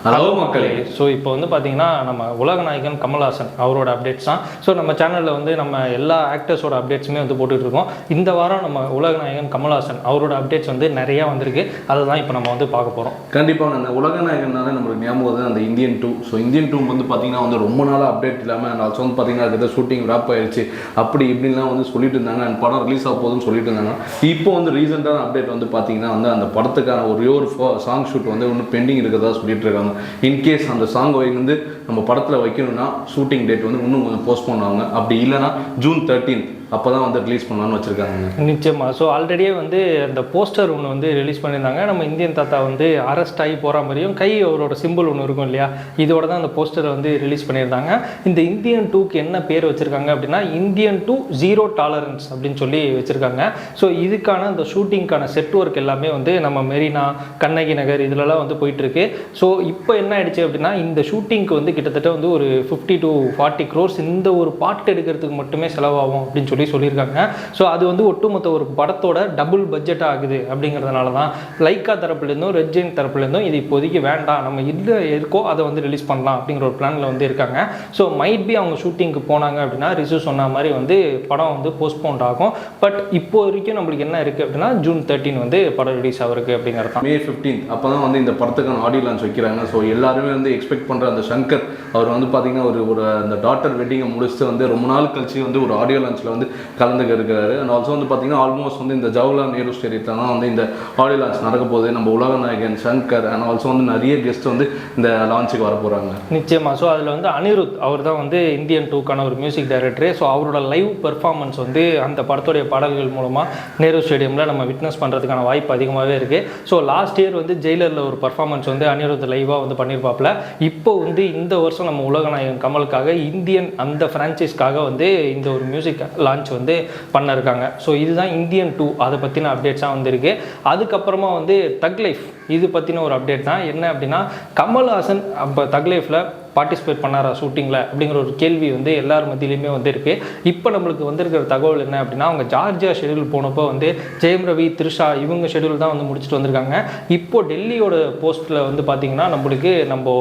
Hello மக்களே. So இப்போ வந்து பார்த்தீங்கன்னா நம்ம உலக நாயகன் கமல்ஹாசன் அவரோட அப்டேட்ஸ் தான். ஸோ நம்ம சேனலில் வந்து நம்ம எல்லா ஆக்டர்ஸோட அப்டேட்ஸுமே வந்து போட்டுட்ருக்கோம். இந்த வாரம் நம்ம உலக நாயகன் கமல்ஹாசன் அவரோட அப்டேட்ஸ் வந்து நிறையா வந்திருக்கு. அதை தான் இப்போ நம்ம வந்து பார்க்க போகிறோம். கண்டிப்பாக அந்த உலக நாயகனால நம்மளுக்கு ஞாபகம் வந்து அந்த இந்தியன் 2. ஸோ இந்தியன் 2 வந்து பார்த்தீங்கன்னா வந்து ரொம்ப நாளாக அப்டேட் இல்லாமல் அண்ட் ஆல்சோ வந்து பார்த்தீங்கன்னா அதுக்கு ஷூட்டிங் ரேப் ஆயிடுச்சு அப்படி இப்படின்லாம் வந்து சொல்லிட்டு இருந்தாங்க. அண்ட் படம் ரிலீஸ் ஆக போகுதுன்னு சொல்லிட்டு இருந்தாங்க. இப்போ வந்து ரீசெண்டான அப்டேட் வந்து பார்த்தீங்கன்னா வந்து அந்த படத்துக்கான ஒரு சாங் ஷூட் வந்து இன்னும் பெண்டிங் இருக்கிறதா சொல்லிட்டு இருக்காங்க. இன்கேஸ் அந்த சாங் வந்து நம்ம படத்தில் வைக்கணும்னா ஷூட்டிங் டேட் வந்து இன்னும் கொஞ்சம் போஸ்ட்போன் ஆகுங்க. அப்படி இல்லைனா ஜூன் 13 அப்போ தான் வந்து ரிலீஸ் பண்ணலான்னு வச்சுருக்காங்க. நிச்சயமாக. ஸோ ஆல்ரெடியே வந்து அந்த போஸ்டர் ஒன்று வந்து ரிலீஸ் பண்ணியிருந்தாங்க. நம்ம இந்தியன் தாத்தா வந்து அரெஸ்ட் ஆகி போகிற மாதிரியும் கை அவரோட சிம்பிள் ஒன்று இருக்கும் இல்லையா, இதோட தான் அந்த போஸ்டரை வந்து ரிலீஸ் பண்ணியிருந்தாங்க. இந்த இந்தியன் 2க்கு என்ன பேர் வச்சுருக்காங்க அப்படின்னா இந்தியன் 2 ஜீரோ டாலரன்ஸ் அப்படின்னு சொல்லி வச்சுருக்காங்க. ஸோ இதுக்கான அந்த ஷூட்டிங்க்கான செட் ஒர்க் எல்லாமே வந்து நம்ம மெரினா, கண்ணகி நகர் இதிலலாம் வந்து போயிட்டுருக்கு. ஸோ இப்போ என்ன ஆயிடுச்சு அப்படின்னா இந்த ஷூட்டிங்க்கு வந்து கிட்டத்தட்ட வந்து ஒரு 50 to 40 crores இந்த ஒரு பாட்டு எடுக்கிறதுக்கு மட்டுமே செலவாகும் அப்படின்னு சொல்லியிருக்காங்க. ஸோ அது வந்து ஒட்டுமொத்த ஒரு படத்தோட டபுள் பட்ஜெட் ஆகுது. அப்படிங்கிறதுனால தான் லைக்கா தரப்புலேருந்தும் ரெட் ஜெயின் தரப்புலேருந்தும் இது இப்போதைக்கு வேண்டாம், நம்ம இல்லை இருக்கோ அதை வந்து ரிலீஸ் பண்ணலாம் அப்படிங்கிற ஒரு பிளானில் வந்து இருக்காங்க. ஸோ மைட் பி அவங்க ஷூட்டிங்க்கு போனாங்க அப்படின்னா ரிசு சொன்ன மாதிரி வந்து படம் வந்து போஸ்ட்போன் ஆகும். பட் இப்போ வரைக்கும் நம்மளுக்கு என்ன இருக்குது அப்படின்னா ஜூன் 13 வந்து படம் ரிலீஸ் ஆகிருக்கு அப்படிங்கிறது தான். May 15 அப்போ தான் வந்து இந்த படத்துக்கான ஆடியோ லான்ச் வைக்கிறாங்க. ஸோ எல்லாருமே வந்து எக்ஸ்பெக்ட் பண்ணுற அந்த சங்கர் அவர் வந்து பார்த்தீங்கன்னா ஒரு அந்த டாட்டர் வெட்டிங்கை முடிச்சுட்டு வந்து ரொம்ப நாள் கழிச்சு வந்து ஒரு ஆடியோ லான்ச்சில் வந்து கலந்துக்க இருக்கிறாரு. அண்ட் ஆல்சோ வந்து பார்த்தீங்கன்னா ஆல்மோஸ்ட் வந்து இந்த ஜவஹர்லால் நேரு ஸ்டேடியத்தில் தான் வந்து இந்த ஆடியோ லான்ச் நடக்க போகுது. நம்ம உலக நாயகன் சங்கர் அண்ட் ஆல்சோ வந்து நிறைய கெஸ்ட் வந்து இந்த லான்ச்சுக்கு வர போகிறாங்க. நிச்சயமாக. ஸோ அதில் வந்து அனிருத் அவர் தான் வந்து இந்தியன் 2க்கான ஒரு மியூசிக் டைரக்டரு. ஸோ அவரோட லைவ் பெர்ஃபார்மன்ஸ் வந்து அந்த படத்துடைய பாடல்கள் மூலமாக நேரு ஸ்டேடியமில் நம்ம விட்னஸ் பண்ணுறதுக்கான வாய்ப்பு அதிகமாகவே இருக்குது. ஸோ லாஸ்ட் இயர் வந்து ஜெயிலரில் ஒரு பர்ஃபார்மன்ஸ் வந்து அனிருத் லைவாக வந்து பண்ணியிருப்பாப்பில். இப்போ வந்து இந்த வருஷம் நம்ம உலக நாயகன் கமலுக்காக இந்தியன் அந்த ஃப்ரான்ச்சைஸ்க்காக வந்து இந்த ஒரு மியூசிக் லான்ச் வந்து பண்ண இருக்காங்க. ஸோ இதுதான் இந்தியன் 2 அதை பற்றின அப்டேட்ஸாக வந்திருக்கு. அதுக்கப்புறமா வந்து தக் லைஃப் இது பற்றின ஒரு அப்டேட் தான். என்ன அப்படின்னா கமல்ஹாசன் அப்போ தக் லைஃப்பில் பார்ட்டிசிபேட் பண்ணாரா ஷூட்டிங்கில் அப்படிங்கிற ஒரு கேள்வி வந்து எல்லார் மத்தியிலையுமே வந்து இருக்குது. இப்போ நம்மளுக்கு வந்திருக்கிற தகவல் என்ன அப்படின்னா அவங்க ஜார்ஜியா ஷெடியூல் போனப்போ வந்து ஜெயம் ரவி, த்ரிஷா இவங்க ஷெடியூல் தான் வந்து முடிச்சுட்டு வந்திருக்காங்க. இப்போது டெல்லியோட போஸ்ட்டில் வந்து பார்த்திங்கன்னா நம்மளுக்கு நம்ம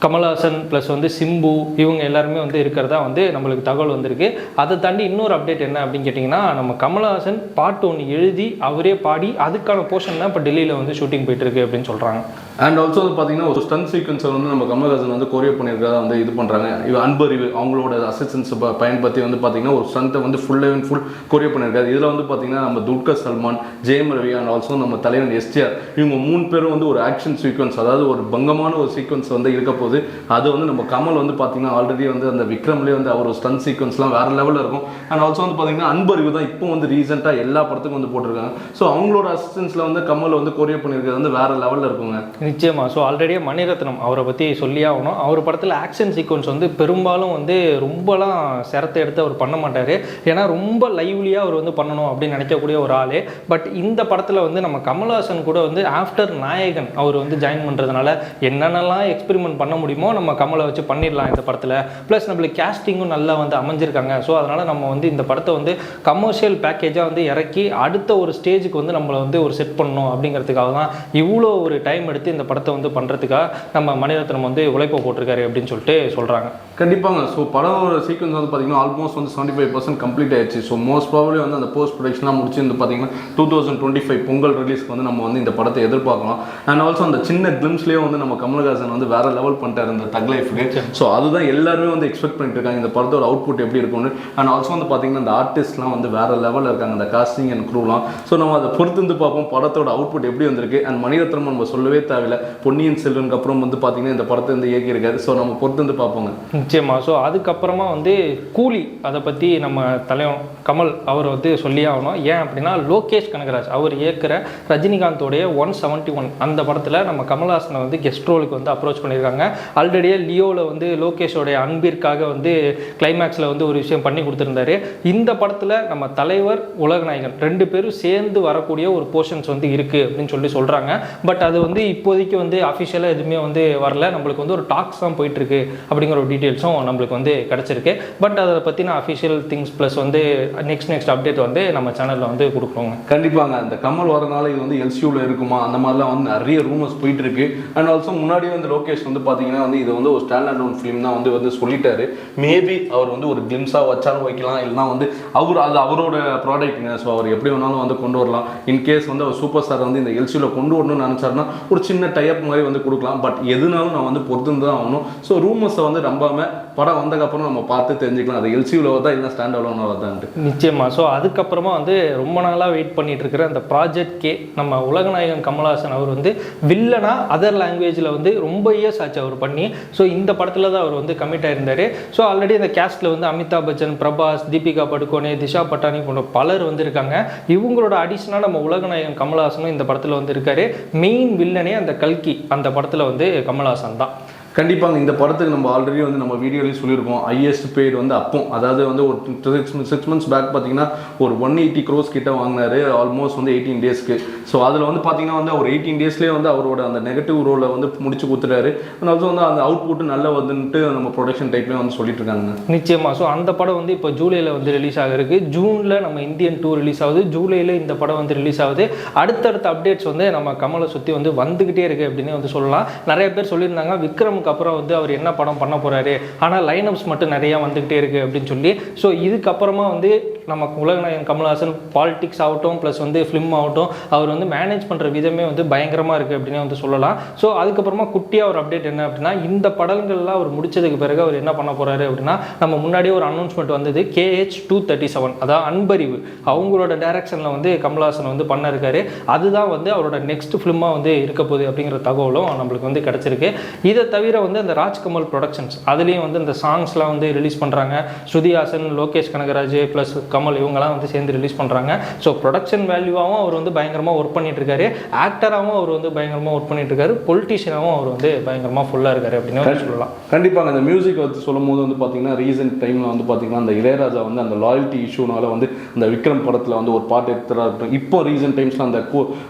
கமல்ஹாசன் ப்ளஸ் வந்து சிம்பு இவங்க எல்லாருமே வந்து இருக்கிறதா வந்து நம்மளுக்கு தகவல் வந்திருக்கு. அதை தாண்டி இன்னொரு அப்டேட் என்ன அப்படின்னு கேட்டிங்கன்னா நம்ம கமல்ஹாசன் பாட்டு ஒன்று எழுதி அவரே பாடி அதுக்கான போர்ஷன் தான் இப்போ டெல்லியில் வந்து ஷூட்டிங் போயிட்டுருக்கு அப்படின்னு சொல்கிறாங்க. அண்ட் ஆல்சோ வந்து பார்த்தீங்கன்னா ஒரு ஸ்டன் சீக்வன்ஸை வந்து நம்ம கமல்ஹாசன் வந்து கொரியோ பண்ணியிருக்கிறதா வந்து இது பண்ணுறாங்க. இவ அன்பறிவு அவங்களோட அசிஸ்டன்ஸ் பயன்படுத்தி வந்து பார்த்தீங்கன்னா ஒரு ஸ்டண்ட்டை வந்து ஃபுல் கொரியோ பண்ணியிருக்காரு. இதில் வந்து பார்த்தீங்கன்னா நம்ம துல்கர் சல்மான், ஜெயம் ரவி அண்ட் ஆல்சோ நம்ம தலைவன் எஸ்டிஆர் இவங்க 3 பேரும் வந்து ஒரு ஆக்ஷன் சீக்வன்ஸ், அதாவது ஒரு பங்கமான ஒரு சீக்வன்ஸ் வந்து இருக்க போது. அது வந்து நம்ம கமல் வந்து பார்த்தீங்கன்னா ஆல்ரெடி வந்து அந்த விக்ரம்லேயே வந்து அவர் ஸ்டன் சீக்வன்ஸ்லாம் வேறு லெவலில் இருக்கும். அண்ட் ஆல்சோ வந்து பார்த்தீங்கன்னா அன்பறிவு தான் இப்போ வந்து ரீசெண்டாக எல்லா படத்துக்கும் வந்து போட்டிருக்காங்க. ஸோ அவங்களோட அசிஸ்டன்ஸில் வந்து கமல் வந்து கொரியோ பண்ணியிருக்கிறது வந்து வேறு லெவலில் இருக்குங்க. நிச்சயமாக. ஸோ ஆல்ரெடியே மணிரத்னம் அவரை பற்றி சொல்லி ஆகணும். அவர் படத்தில் ஆக்ஷன் சீக்வன்ஸ் வந்து பெரும்பாலும் வந்து ரொம்பலாம் சிரத்தை எடுத்து அவர் பண்ண மாட்டார். ஏன்னா ரொம்ப லைவ்லியாக அவர் வந்து பண்ணணும் அப்படின்னு நினைக்கக்கூடிய ஒரு ஆள். பட் இந்த படத்தில் வந்து நம்ம கமல்ஹாசன் கூட வந்து ஆஃப்டர் நாயகன் அவர் வந்து ஜாயின் பண்ணுறதுனால என்னென்னலாம் எக்ஸ்பெரிமெண்ட் பண்ண முடியுமோ நம்ம கமலை வச்சு பண்ணிடலாம் இந்த படத்தில். ப்ளஸ் நம்மளுக்கு கேஸ்டிங்கும் நல்லா வந்து அமைஞ்சிருக்காங்க. ஸோ அதனால் நம்ம வந்து இந்த படத்தை வந்து கமர்ஷியல் பேக்கேஜாக வந்து இறக்கி அடுத்த ஒரு ஸ்டேஜுக்கு வந்து நம்மளை வந்து ஒரு செட் பண்ணணும் அப்படிங்கிறதுக்காக தான் இவ்வளோ ஒரு டைம் எடுத்து இந்த படத்தை வந்து பண்ணுறதுக்காக நம்ம மணிரத்னம் வந்து உழைப்பை போட்டிருக்காரு அப்படின்னு சொல்லிட்டு சொல்கிறாங்க. கண்டிப்பாங்க. ஸோ படத்தோட சீக்வன்ஸ் வந்து பார்த்தீங்கன்னா ஆல்மோஸ்ட் வந்து 75% கம்ப்ளீட் ஆயிடுச்சு. ஸோ மோஸ்ட் ப்ராபப்லி வந்து அந்த போஸ்ட் ப்ரொடக்ஷன்லாம் முடிச்சு வந்து பார்த்தீங்கன்னா 2025 பொங்கல் ரிலீஸ்க்கு வந்து நம்ம வந்து இந்த படத்தை எதிர்பார்க்கலாம். அண்ட் ஆல்சோ அந்த சின்ன கிளிம்ஸ்லேயே வந்து நம்ம கமல்ஹாசன் வந்து வேற லெவல் பண்ணிட்டார் இந்த தக் லைஃப்க்கு. ஸோ அதுதான் எல்லாருமே வந்து எக்ஸ்பெக்ட் பண்ணிட்டு இருக்காங்க இந்த படத்தோட அவுட்புட் எப்படி இருக்கும்னு. அண்ட் ஆல்சோ வந்து பார்த்தீங்கன்னா அந்த ஆர்டிஸ்ட்லாம் வந்து வேற லெவலில் இருக்காங்க, அந்த காஸ்டிங் அண்ட் க்ரூலாம். ஸோ நம்ம அதை பொறுத்து வந்து பார்ப்போம் படத்தோட அவுட்புட் எப்படி வந்திருக்கு. அண்ட் மணிரத்னம் நம்ம சொல்லவே தேவையில்லை, பொன்னியின் செல்வனுக்கு அப்புறம் வந்து பார்த்தீங்கன்னா இந்த படத்தை வந்து இயக்கியிருக்காரு. ஸோ நம்ம பொறுத்து வந்து பார்ப்போங்க. நிச்சயமாக. ஸோ அதுக்கப்புறமா வந்து கூலி அதை பற்றி நம்ம தலைவன் கமல் அவர் வந்து சொல்லி ஆகணும். ஏன் அப்படின்னா லோகேஷ் கனகராஜ் அவர் இயக்கிற ரஜினிகாந்தோடைய 171 அந்த படத்தில் நம்ம கமல்ஹாசனை வந்து கெஸ்ட் ரோலுக்கு வந்து அப்ரோச் பண்ணியிருக்காங்க. ஆல்ரெடியே லியோவில் வந்து லோகேஷோடைய அன்பிற்காக வந்து கிளைமேக்ஸில் வந்து ஒரு விஷயம் பண்ணி கொடுத்துருந்தாரு. இந்த படத்தில் நம்ம தலைவர் உலக நாயகன் 2 பேரும் சேர்ந்து வரக்கூடிய ஒரு போர்ஷன்ஸ் வந்து இருக்குது அப்படின்னு சொல்கிறாங்க. பட் அது வந்து இப்போதைக்கு வந்து அஃபிஷியலாக எதுவுமே வந்து வரல. நம்மளுக்கு வந்து ஒரு டாக்ஸ் தான் போயிட்டுருக்கு அப்படிங்கிற ஒரு டீட்டெயில்ஸ் டீட்டெயில்ஸும் நம்மளுக்கு வந்து கிடச்சிருக்கு. பட் அதை பற்றின அஃபிஷியல் திங்ஸ் ப்ளஸ் வந்து நெக்ஸ்ட் அப்டேட் வந்து நம்ம சேனலில் வந்து கொடுக்குறோங்க. கண்டிப்பாங்க. அந்த கமல் வரனால இது வந்து எல்சியூவில் இருக்குமா அந்த மாதிரிலாம் வந்து நிறைய ரூமர்ஸ் போயிட்டு இருக்கு. அண்ட் ஆல்சோ முன்னாடியே வந்து லோகேஷ் வந்து பார்த்தீங்கன்னா வந்து இது வந்து ஒரு ஸ்டாண்ட் அலோன் ஃபிலிம் தான் வந்து சொல்லிட்டாரு. மேபி அவர் வந்து ஒரு கிளிம்ஸாக வச்சாலும் வைக்கலாம், இல்லைனா வந்து அது அவரோட ப்ராடக்ட்ங்க. ஸோ அவர் எப்படி வேணாலும் வந்து கொண்டு வரலாம். இன்கேஸ் வந்து அவர் சூப்பர் ஸ்டார் வந்து இந்த எல்சியூவில் கொண்டு வரணும்னு நினச்சாருன்னா ஒரு சின்ன டைப் மாதிரி வந்து கொடுக்கலாம். பட் எதுனாலும் நான் வந்து பொறுத்து தான் ஆகணும். ஸோ ரூமர்ஸை வந்து நம்பாமல் படம் வந்ததுக்கப்புறம் நம்ம பார்த்து தெரிஞ்சுக்கலாம் அது எல்சியூவில் வருதா இல்லை ஸ்டாண்ட் அலோனாக வருதான்ட்டு. நிச்சயமாக. ஸோ அதுக்கப்புறமா வந்து ரொம்ப நாளாக வெயிட் பண்ணிட்டு இருக்கிற அந்த ப்ராஜெக்ட் கே, நம்ம உலகநாயகன் கமல்ஹாசன் அவர் வந்து வில்லனா அதர் லாங்குவேஜில் வந்து ரொம்ப இயர்ஸ் ஆச்சு அவர் பண்ணி. ஸோ இந்த படத்தில் தான் அவர் வந்து கமிட் ஆயிருந்தார். ஸோ ஆல்ரெடி அந்த கேஸ்ட்டில் வந்து அமிதாப் பச்சன், பிரபாஸ், தீபிகா படுகோனே, திஷா பட்டானி போன்ற பலர் வந்து இருக்காங்க. இவங்களோட அடிஷனாக நம்ம உலகநாயகன் கமல்ஹாசனும் இந்த படத்தில் வந்து இருக்காரு. மெயின் வில்லனே அந்த கல்கி அந்த படத்தில் வந்து கமல்ஹாசன் தான். கண்டிப்பாங்க. இந்த படத்துக்கு நம்ம ஆல்ரெடி வந்து நம்ம வீடியோலேயும் சொல்லியிருக்கோம். ஹையஸ்ட் பெய்டு வந்து அப்போ, அதாவது வந்து ஒரு 6 months பேக் பார்த்தீங்கன்னா ஒரு 180 crores கிட்ட வாங்கினாரு ஆல்மோஸ்ட் வந்து 18 daysக்கு. ஸோ அதில் வந்து பார்த்தீங்கன்னா வந்து அவர் 18 daysலேயே வந்து அவரோட அந்த நெகட்டிவ் ரோலை வந்து முடிச்சு கொடுத்துட்டாரு. அண்ட் ஆல்சோ வந்து அந்த அவுட்புட் நல்லா வந்துட்டு நம்ம ப்ரொடக்ஷன் டைப்லேயே வந்து சொல்லிட்டு இருக்காங்க. நிச்சயமாக. ஸோ அந்த படம் வந்து இப்போ ஜூலையில் வந்து ரிலீஸ் ஆகிருக்கு. ஜூனில் நம்ம இந்தியன் 2 ரிலீஸ் ஆகுது. ஜூலையில் இந்த படம் வந்து ரிலீஸ் ஆகுது. அடுத்தடுத்த அப்டேட்ஸ் வந்து நம்ம கமலை சுற்றி வந்து வந்துக்கிட்டே இருக்குது அப்படின்னு வந்து சொல்லலாம். நிறைய பேர் சொல்லியிருந்தாங்க விக்ரம் அப்புறம் வந்து அவர் என்ன படம் பண்ண போறாரு, ஆனால் லைனப்ஸ் மட்டும் நிறைய வந்துகிட்டே இருக்கு அப்படின்னு சொல்லி. ஸோ இதுக்கப்புறமா வந்து நமக்கு உலகநாயகன் கமல்ஹாசன் பாலிடிக்ஸ் ஆகட்டும் ப்ளஸ் வந்து ஃபிலிம் ஆகட்டும் அவர் வந்து மேனேஜ் பண்ணுற விதமே வந்து பயங்கரமாக இருக்குது அப்படின்னு வந்து சொல்லலாம். ஸோ அதுக்கப்புறமா குட்டியாக ஒரு அப்டேட் என்ன அப்படின்னா, இந்த படங்கள்லாம் அவர் முடிச்சதுக்கு பிறகு அவர் என்ன பண்ண போறாரு அப்படின்னா, நம்ம முன்னாடியே ஒரு அனௌன்ஸ்மெண்ட் வந்தது KH237, அதாவது அன்பறிவு அவங்களோட டைரக்ஷனில் வந்து கமல்ஹாசன் வந்து பண்ண இருக்காரு. அதுதான் வந்து அவரோட நெக்ஸ்ட் ஃபிலிமாக வந்து இருக்க போகுது அப்படிங்கிற தகவலும் நம்மளுக்கு வந்து கிடச்சிருக்கு. இதை தவிர வந்து அந்த ராஜ்கமல் ப்ரொடக்ஷன்ஸ் அதுலேயும் வந்து இந்த சாங்ஸ்லாம் வந்து ரிலீஸ் பண்ணுறாங்க. ஸ்ருதிஹாசன், லோகேஷ் கனகராஜ் ப்ளஸ் கமல் இவங்கெல்லாம் வந்து சேர்ந்து ரிலீஸ் பண்ணுறாங்க. ஸோ ப்ரொடக்ஷன் வேல்யூவாகவும் அவர் வந்து பயங்கரமாக ஒர்க் பண்ணிட்டு இருக்காரு. ஆக்டராகவும் அவர் வந்து பயங்கரமாக ஒர்க் பண்ணிட்டு இருக்காரு. பொலிட்டீஷியனாகவும் அவர் வந்து பயங்கரமாக ஃபுல்லாக இருக்காரு அப்படின்னு சொல்லலாம். கண்டிப்பாக அந்த மியூசிக் வந்து சொல்லும் போது வந்து பார்த்தீங்கன்னா ரீசெண்ட் டைமில் வந்து பார்த்தீங்கன்னா அந்த இளையராஜா வந்து அந்த லாயல்ட்டி இஷ்யூனால வந்து அந்த விக்ரம் படத்தில் வந்து ஒரு பாட்டு எடுத்துறா இருக்கட்டும். இப்போ ரீசெண்ட் டைம்ஸில் அந்த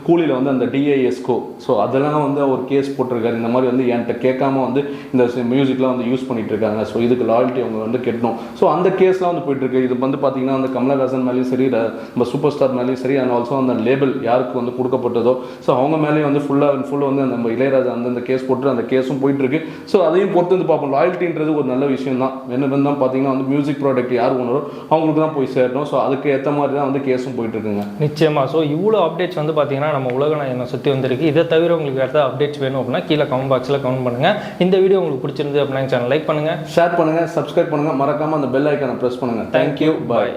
கூலியில் வந்து அந்த DISCO ஸோ அதெல்லாம் வந்து ஒரு கேஸ் போட்டிருக்காரு. இந்த மாதிரி வந்து என்கிட்ட கேட்காம வந்து இந்த மியூசிக்லாம் வந்து யூஸ் பண்ணிட்டு இருக்காங்க. ஸோ இதுக்கு லாயல்ட்டி அவங்க வந்து கெட்டணும். ஸோ அந்த கேஸ்லாம் வந்து போயிட்டு இருக்கு. இது வந்து பார்த்தீங்கன்னா அந்த கமலஹாசன் மேலேயும் சரி, நம்ம சூப்பர் ஸ்டார் மேலேயும் சரி, அண்ட் ஆல்சோ அந்த லேபிள் யாருக்கு வந்து கொடுக்கப்பட்டதோ ஸோ அவங்க மேலேயும் வந்து ஃபுல்லாக வந்து நம்ம இளையராஜா அந்த கேஸ் போட்டு அந்த கேஸும் போயிட்டு இருக்கு. ஸோ அதையும் பொறுத்து வந்து பார்ப்போம். லாயல்ட்டின்றது ஒரு நல்ல விஷயம் தான். என்னன்னு தான் பார்த்தீங்கன்னா வந்து மியூசிக் ப்ராடக்ட் யார் ஓனரோ அவங்களுக்கு தான் போய் சேரணும். ஸோ அதுக்கு ஏற்ற மாதிரி தான் வந்து கேஸும் போயிட்டு இருக்குங்க. நிச்சயமா. ஸோ இவ்வளோ அப்டேட்ஸ் வந்து பார்த்தீங்கன்னா நம்ம உலகநாயகனை சுற்றி வந்திருக்கு. இதை தவிர உங்களுக்கு ஏதாவது அப்டேட்ஸ் வேணும் அப்படின்னா கீழே கமெண்ட் பாக்ஸில் கமெண்ட் பண்ணுங்க. இந்த வீடியோ உங்களுக்கு பிடிச்சிருந்து அப்படின்னா சேனல் லைக் பண்ணுங்க, ஷேர் பண்ணுங்க, சப்ஸ்கிரைப் பண்ணுங்க, மறக்காம அந்த பெல் ஐக்கானை பிரஸ் பண்ணுங்க. தேங்க்யூ, பாய்.